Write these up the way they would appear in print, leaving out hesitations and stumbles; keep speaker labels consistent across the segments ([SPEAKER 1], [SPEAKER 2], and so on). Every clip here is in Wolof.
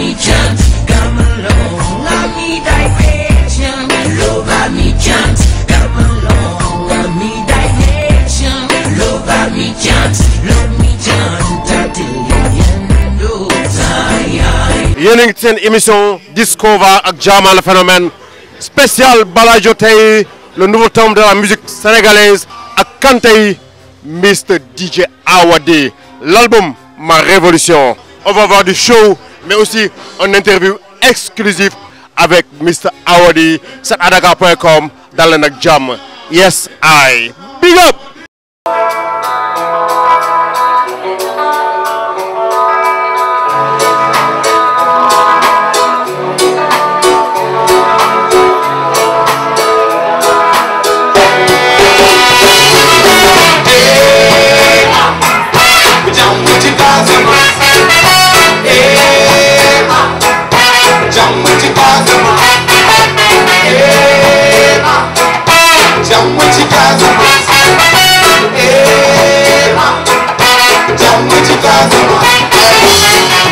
[SPEAKER 1] me chance, come along, love me direction. Love me chance, come along, love me direction. Love me chance, till the end of time.
[SPEAKER 2] Yéen a ngi seen émission Discover ak Jama le phénomène spécial Balajo tey le nouveau tome de la musique sénégalaise ak kan tey Mr DJ Awadi, l'album Ma Révolution. On va voir du show mais aussi une interview exclusive avec Mr Awadi sur adaka.com dans le nag jàmm. Yes I big up.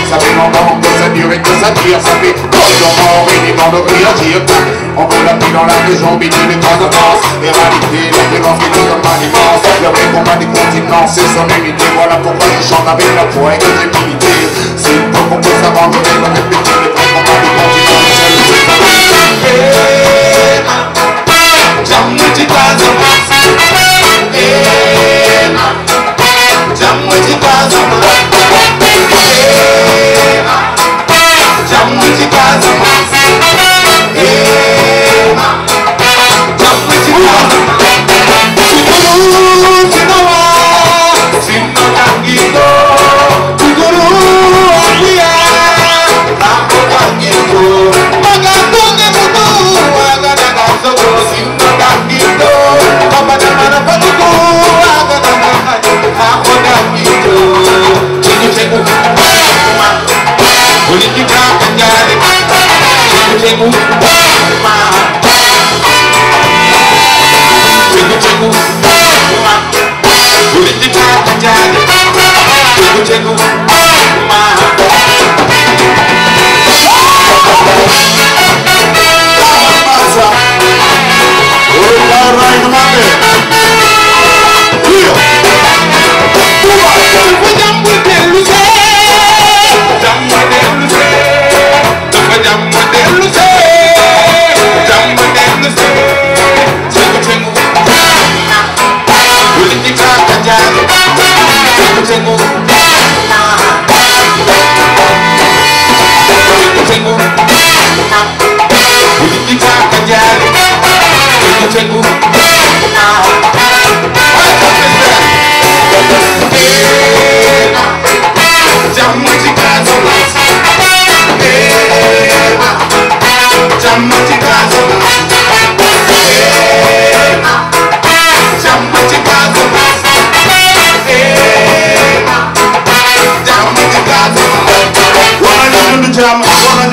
[SPEAKER 3] Ça fait longtemps que ça dure et que ça tire, ça fait longtemps et temps de réagir. On veut la paix dans la région, béni les Casamance, éradiquer la violence qui nous donne mal immense. Le vrai combat des continents, c'est son unité. Voilà pourquoi je chante avec la foi et que j'ai milité. C'est pour qu'on puisse abandonner, répéter le vrai combat des continents, c'est le but de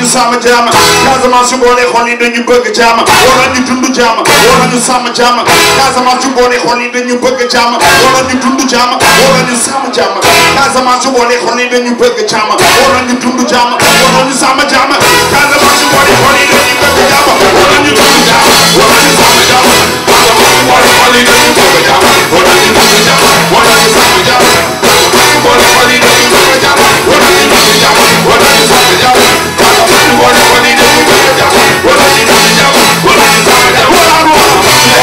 [SPEAKER 3] sama jama Casamance su boole xol yi dañu bëgg jama wala ñu dund jama wala ñu sàmm jama Casamance su boole xol yi dañu bëgg jama wala ñu dund jama wala ñu sàmm jama Casamance su boole xol yi dañu bëgg jama wala ñu dund jama wala ñu sàmm jama Casamance su boole xol yi dañu bëgg jama wala ñu dund jama wala ñu sàmm jama Casamance su boole xol yi dañu bëgg jama wala ñu dund jama wala ñu sàmm jama Casamance su boole xol yi dañu bëgg jama wala ñu dund jama wala ñu sàmm jama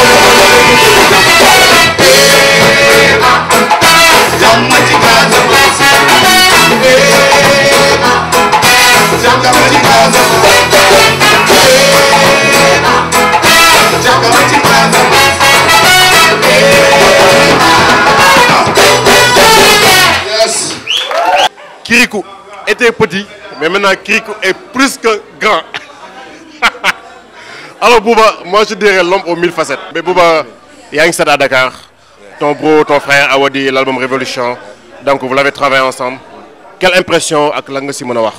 [SPEAKER 2] Kirikou était petit, mais maintenant Kirikou est plus que grand. Alors Bouba, moi je dirais l'homme aux mille facettes. Mais Bouba, il y a un stade à Dakar. Ton bro, ton frère Awadi, l'album Révolution. Donc vous l'avez travaillé ensemble. Quelle impression avec la nga si mën a wax?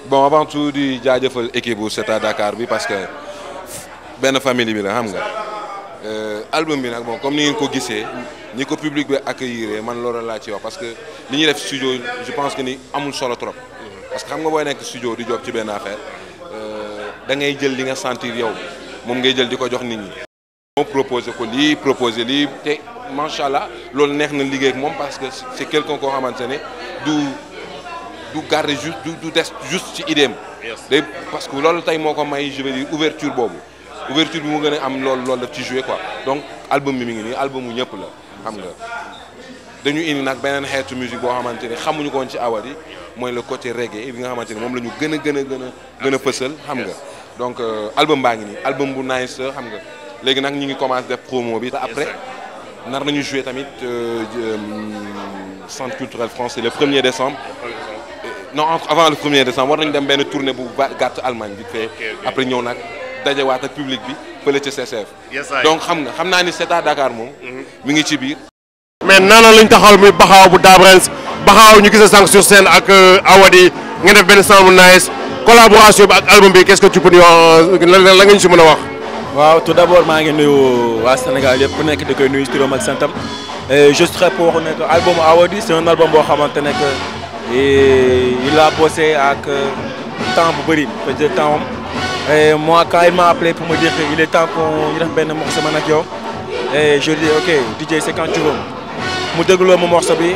[SPEAKER 4] Bon, avant tout di jaajëfal équipe bu Stade à Dakar bi parce que benn famille bi la xam nga. Album bi nag bon comme ni ngeen ko gisee ni ko public bi accueillir man loolu laa ci wax parce que li ñuy def studio je pense que ni amul solo trop parce que xam nga booy nekk studio di job ci benn affaire da ngay jël li nga sentir yow moom ngay jël di ko jox nit ñi. moo proposé ko lii proposé lii te macha allah loolu neex na liggéey ak moom parce que c'est quelqu'un koo xamante ne du garder juste du des juste ci idéem. day parce que loolu tey moo ko may je veux dire ouverture boobu ouverture bi mu gën a am loolu daf ci jouer quoi donc album bi mi ngi nii album mu ñëpp la xam nga dañu indi nag beneen xeetu musique boo xamante ne xamuñu ko woon ci Awadi mooy le côté reggae bi nga xamante ne moom la ñu gën a fësal xam nga donc album baa ngi nii album bu nice xam nga léegi nag ñu ngi commencé def promo bi après nar nañu jouer tamit centre culturel français le 1er décembre non avant le 1er décembre war nañu dem benn tournée bu gàtt Allemagne bi fee après ñëw nag dajewaat ak public bi fële ca CCF donc xam naa ni c'est à Dakar moom mi ngi ci biir.
[SPEAKER 2] mais naanoon lañ taxawal muy Baxaaw bu Dabrens Baxaaw ñu gis sànq sur scène ak Awadi ngeen def benn son bu nice collaboration bi ak album bi qu'est-ce que tu peux dire la nga ñu si mën a wax.
[SPEAKER 5] waaw tout d'abord maa ngi nuyu waa Sénégal yëpp ku nekk da koy nuyu si turam ak santam je suis très pour ne que album Awadi c'est un album boo xamante ne que il a bossé ak temps bu bëri peut-être temps et moi quand il m'a appelé pour me dire que il est temps qu'on def benn morceau man ak yow et je lui dis ok DJ c'est quand tu veux mu dégloo ma morceau bi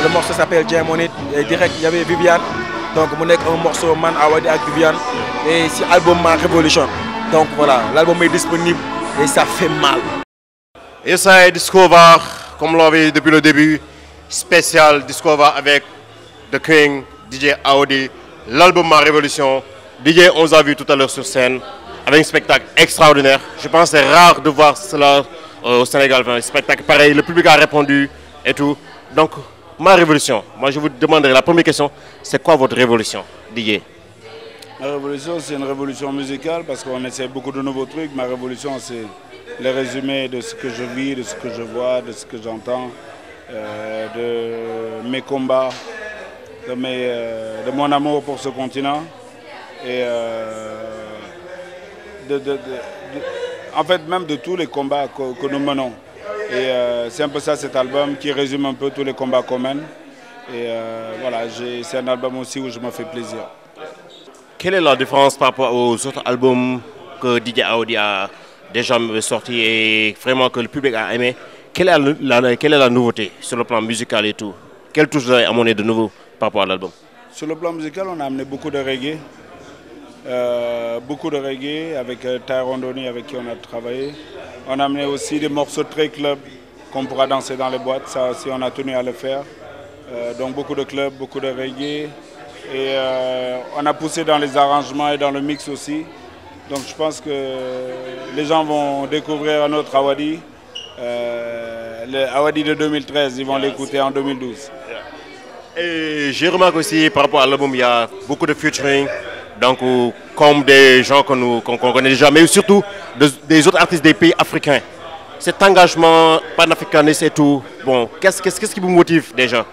[SPEAKER 5] le morceau s'appelle Jam On It et direct il y avait Viviane donc mu nekk un morceau man Awadi ak Viviane et si album ma Révolution donc voilà l'album est disponible et ça fait mal.
[SPEAKER 2] Et ça est Discover comme l'on avait depuis le début spécial Discover avec The King DJ Awadi l'album Ma Révolution. DJ on l'a vu tout à l'heure sur scène avec un spectacle extraordinaire je pense que c'est rare de voir cela au Sénégal un spectacle pareil le public a répondu et tout donc Ma Révolution moi je vous demanderai la première question c'est quoi votre révolution DJ?
[SPEAKER 6] Ma révolution c'est une révolution musicale parce qu'on essaie beaucoup de nouveaux trucs. Ma révolution c'est le résumé de ce que je vis, de ce que je vois, de ce que j'entends, de mes combats, de mon amour pour ce continent et en fait même de tous les combats que nous menons. Et c'est un peu ça cet album qui résume un peu tous les combats qu'on mène. Et voilà, c'est un album aussi où je me fais plaisir.
[SPEAKER 2] Quelle est la différence par rapport aux autres albums que DJ Awadi a déjà sortis et vraiment que le public a aimé? Quelle est la nouveauté sur le plan musical et tout? Quelle touche vous avez amené de nouveau par rapport à l'album?
[SPEAKER 6] Sur le plan musical, on a amené beaucoup de reggae. Avec Tyrone Donny avec qui on a travaillé. On a amené aussi des morceaux très club qu'on pourra danser dans les boîtes. Ça aussi, on a tenu à le faire. Donc beaucoup de clubs, beaucoup de reggae. Et on a poussé dans les arrangements et dans le mix aussi. Donc je pense que les gens vont découvrir un autre Awadi. Le Awadi de 2013, ils vont l'écouter en 2012.
[SPEAKER 2] Et j'ai remarqué aussi par rapport à l'album, il y a beaucoup de featuring. Donc comme des gens qu'on connaît déjà, mais surtout des autres artistes des pays africains. Cet engagement panafricaniste et tout, bon, qu'est-ce qui vous motive déjà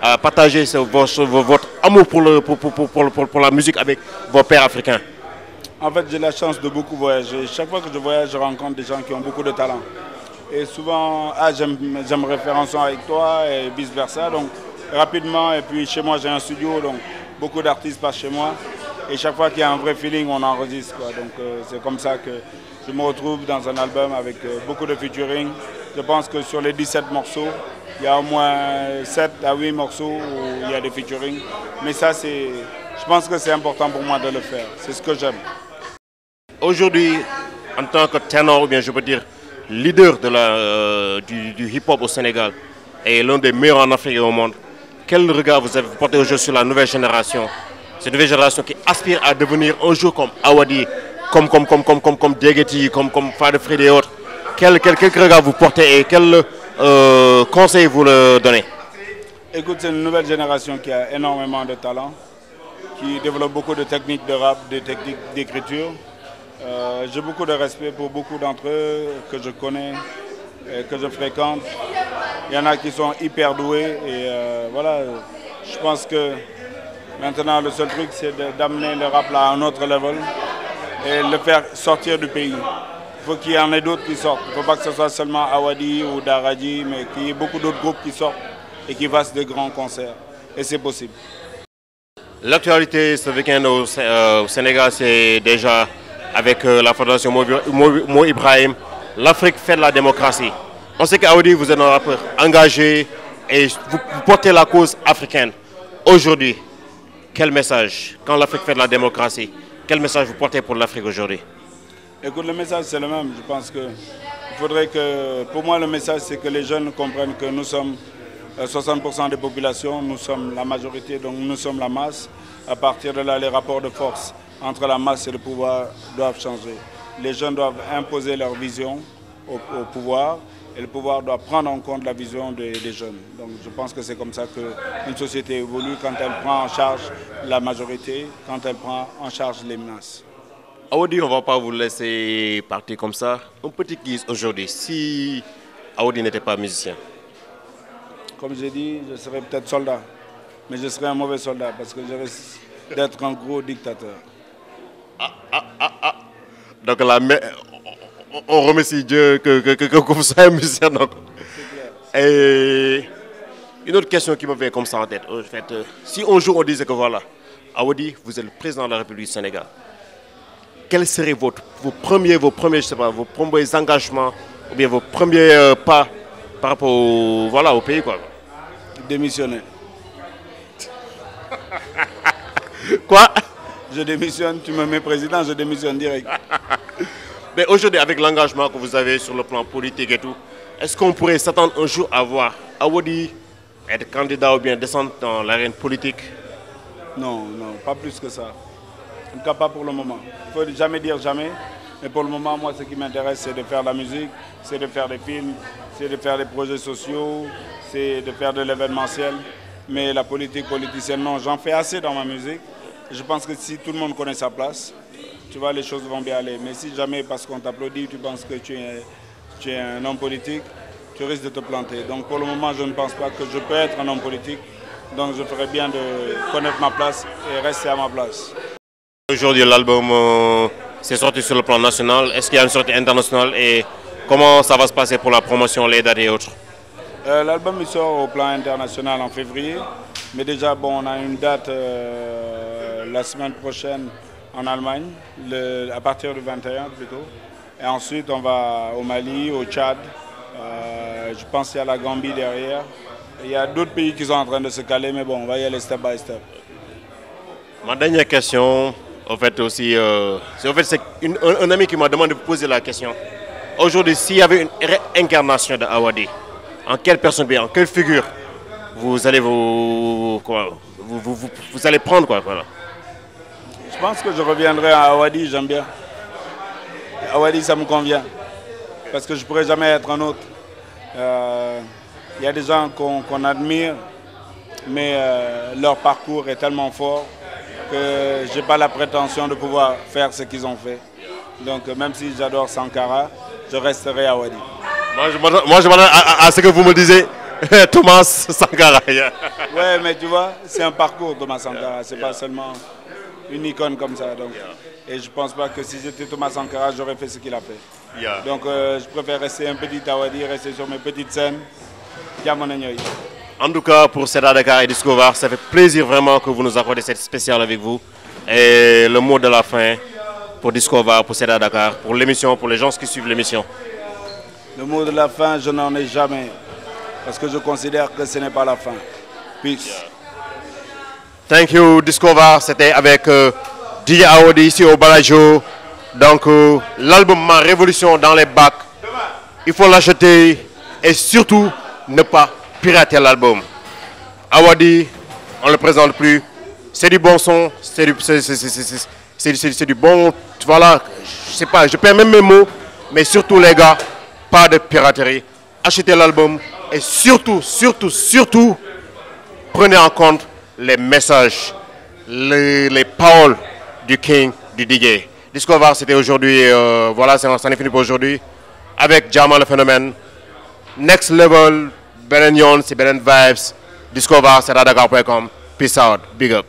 [SPEAKER 2] à partager votre amour pour la musique avec vos pères africains?
[SPEAKER 6] En fait, j'ai la chance de beaucoup voyager. Chaque fois que je voyage, je rencontre des gens qui ont beaucoup de talent. Et souvent, j'aimerais faire un son avec toi et vice-versa. Donc, rapidement, et puis chez moi, j'ai un studio, donc beaucoup d'artistes passent chez moi. Et chaque fois qu'il y a un vrai feeling, on enregistre, quoi. Donc, c'est comme ça que je me retrouve dans un album avec beaucoup de featuring. Je pense que sur les 17 morceaux, il y a au moins 7 à 8 morceaux où il y a des featuring. Mais ça, je pense que c'est important pour moi de le faire. C'est ce que j'aime.
[SPEAKER 2] Aujourd'hui, en tant que ténor, ou bien je peux dire leader du hip-hop au Sénégal et l'un des meilleurs en Afrique et au monde, quel regard vous avez porté aujourd'hui sur la nouvelle génération? Cette nouvelle génération qui aspire à devenir un jour comme Awadi, comme Diegeti, comme Fade Fred et autres. Quel regard vous portez et quel conseil vous le donnez?
[SPEAKER 6] Écoute, c'est une nouvelle génération qui a énormément de talent, qui développe beaucoup de techniques de rap, de techniques d'écriture. J'ai beaucoup de respect pour beaucoup d'entre eux que je connais, que je fréquente. Il y en a qui sont hyper doués et voilà, je pense que maintenant le seul truc c'est d'amener le rap là à un autre level et le faire sortir du pays. Il faut qu'il y en ait d'autres qui sortent. Il ne faut pas que ce soit seulement Awadi ou Daradi, mais qu'il y ait beaucoup d'autres groupes qui sortent et qui fassent de grands concerts. Et c'est possible.
[SPEAKER 2] L'actualité ce week-end au Sénégal, c'est déjà avec la Fondation Mo Ibrahim. L'Afrique fait de la démocratie. On sait qu'Awadi, vous êtes un rappeur engagé et vous portez la cause africaine. Aujourd'hui, quel message, quand l'Afrique fait de la démocratie, quel message vous portez pour l'Afrique aujourd'hui?
[SPEAKER 6] Écoute, le message c'est le même. Je pense que il faudrait que, pour moi, le message c'est que les jeunes comprennent que nous sommes 60% des populations, nous sommes la majorité, donc nous sommes la masse. À partir de là, les rapports de force entre la masse et le pouvoir doivent changer. Les jeunes doivent imposer leur vision au pouvoir et le pouvoir doit prendre en compte la vision des jeunes. Donc je pense que c'est comme ça qu'une société évolue quand elle prend en charge la majorité, quand elle prend en charge les menaces.
[SPEAKER 2] Awadi, on ne va pas vous laisser partir comme ça. Un petit quiz aujourd'hui. Si Awadi n'était pas musicien?
[SPEAKER 6] Comme j'ai dit, je serais peut-être soldat. Mais je serais un mauvais soldat parce que je risque d'être un gros dictateur.
[SPEAKER 2] Donc là, on remercie Dieu que vous soyez un musicien. Donc. Et une autre question qui me vient comme ça en tête. En fait, si un jour on disait que voilà, Awadi, vous êtes le président de la République du Sénégal, quels seraient vos premiers engagements ou bien vos premiers pas par rapport au pays quoi?
[SPEAKER 6] Démissionner.
[SPEAKER 2] Quoi?
[SPEAKER 6] Je démissionne, tu me mets président, je démissionne direct.
[SPEAKER 2] Mais aujourd'hui, avec l'engagement que vous avez sur le plan politique et tout, est-ce qu'on pourrait s'attendre un jour à voir Awadi être candidat ou bien descendre dans l'arène politique?
[SPEAKER 6] Non, non, pas plus que ça. En tout cas, pas pour le moment. Il ne faut jamais dire jamais. Mais pour le moment, moi, ce qui m'intéresse, c'est de faire de la musique, c'est de faire des films, c'est de faire des projets sociaux, c'est de faire de l'événementiel. Mais la politique politicienne, non, j'en fais assez dans ma musique. Je pense que si tout le monde connaît sa place, tu vois, les choses vont bien aller. Mais si jamais, parce qu'on t'applaudit, tu penses que tu es un homme politique, tu risques de te planter. Donc pour le moment, je ne pense pas que je peux être un homme politique. Donc je ferais bien de connaître ma place et rester à ma place.
[SPEAKER 2] Aujourd'hui, l'album s'est sorti sur le plan national. Est-ce qu'il y a une sortie internationale et comment ça va se passer pour la promotion, les dates et autres?
[SPEAKER 6] L'album il sort au plan international en février. Mais déjà, bon, on a une date la semaine prochaine en Allemagne, à partir du 21 plutôt. Et ensuite, on va au Mali, au Tchad. Je pense qu'il y a la Gambie derrière. Il y a d'autres pays qui sont en train de se caler, mais bon, on va y aller step by step.
[SPEAKER 2] Ma dernière question, en fait, aussi, c'est un ami qui m'a demandé de vous poser la question. Aujourd'hui, s'il y avait une réincarnation de Awadi, en quelle personne, bien, en quelle figure vous allez vous allez prendre quoi, voilà.
[SPEAKER 6] Je pense que je reviendrai à Awadi, j'aime bien. Awadi, ça me convient. Parce que je ne pourrais jamais être un autre. Il y a des gens qu'on admire, mais leur parcours est tellement fort que je n'ai pas la prétention de pouvoir faire ce qu'ils ont fait. Donc même si j'adore Sankara, je resterai à Awadi.
[SPEAKER 2] Moi, je m'attends à ce que vous me disiez Thomas Sankara.
[SPEAKER 6] Ouais, mais tu vois, c'est un parcours Thomas Sankara, c'est pas seulement une icône comme ça. Donc. Et je ne pense pas que si j'étais Thomas Sankara, j'aurais fait ce qu'il a fait. Donc je préfère rester un petit Awadi, rester sur mes petites scènes.
[SPEAKER 2] En tout cas, pour Seda Dakar et Discover, ça fait plaisir vraiment que vous nous accordez cette spéciale avec vous. Et le mot de la fin pour Discover, pour Seda Dakar, pour l'émission, pour les gens qui suivent l'émission.
[SPEAKER 6] Le mot de la fin, je n'en ai jamais. Parce que je considère que ce n'est pas la fin. Peace.
[SPEAKER 2] Thank you, Discover. C'était avec DJ Awadi ici au Balajo. Donc, l'album Ma Révolution dans les bacs. Il faut l'acheter et surtout ne pas pirater l'album. Awadi, on ne le présente plus. C'est du bon son, c'est du bon. Voilà, je sais pas, je perds même mes mots. Mais surtout, les gars, pas de piraterie. Achetez l'album et surtout, prenez en compte les messages, les paroles du King, du DJ. Discover, c'était aujourd'hui, voilà, ça en est fini pour aujourd'hui. Avec Jama le phénomène. Next level, Benen Yon, c'est Benen Vibes. Discover, c'est radakar.com. Peace out, big up.